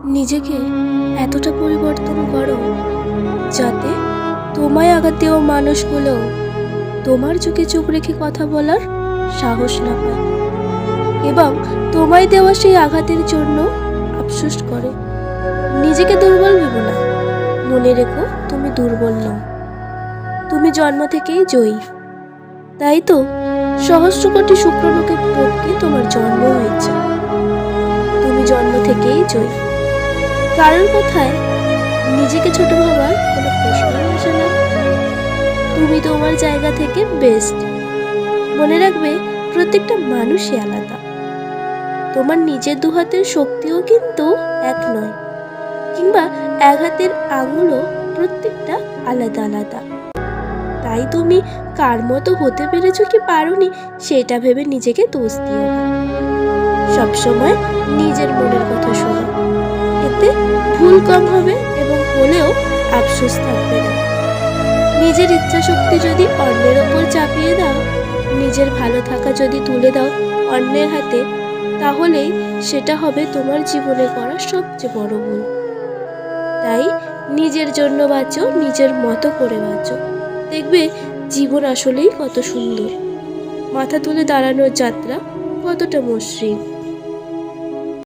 নিজেকে এতটা পরিবর্তন করো যাতে তোমায় আঘাত দেওয়া মানুষগুলো তোমার চোখে চোখ রেখে কথা বলার সাহস না পায় এবং তোমায় দেওয়া সেই আঘাতের জন্য আফসোস করে। নিজেকে দুর্বল ভেবো না, মনে রেখো তুমি দুর্বল নও, তুমি জন্ম থেকেই জয়ী। তাই তো সহস্র কোটি শুক্রাণুকে টপকে তোমার জন্ম হয়েছে। তুমি জন্ম থেকেই জয়ী। কারোর কথায় নিজেকে ছোট ভাবার কোনো প্রশ্নই আসে না। তুমি তোমার জায়গা থেকে বেস্ট। মনে রাখবে প্রত্যেকটা মানুষই আলাদা। তোমার নিজের দু হাতের শক্তিও কিন্তু এক নয়, কিংবা এক হাতের আঙুলও প্রত্যেকটা আলাদা আলাদা। তাই তুমি কার মতো হতে পেরেছো কি পারোনি সেটা ভেবে নিজেকে দোষ দিও না। সবসময় নিজের মনের কথা শোনো, এতে ভুল কম হবে এবং হলেও আফসোস থাকবে না। নিজের ইচ্ছা শক্তি যদি অন্যের ওপর চাপিয়ে দাও, নিজের ভালো থাকা যদি তুলে দাও অন্যের হাতে, তাহলেই সেটা হবে তোমার জীবনে করা সবচেয়ে বড় ভুল। তাই নিজের জন্য বাঁচো, নিজের মতো করে বাঁচো। দেখবে জীবন আসলেই কত সুন্দর। মাথা তুলে দাঁড়ানোর যাত্রা কতটা মসৃণ।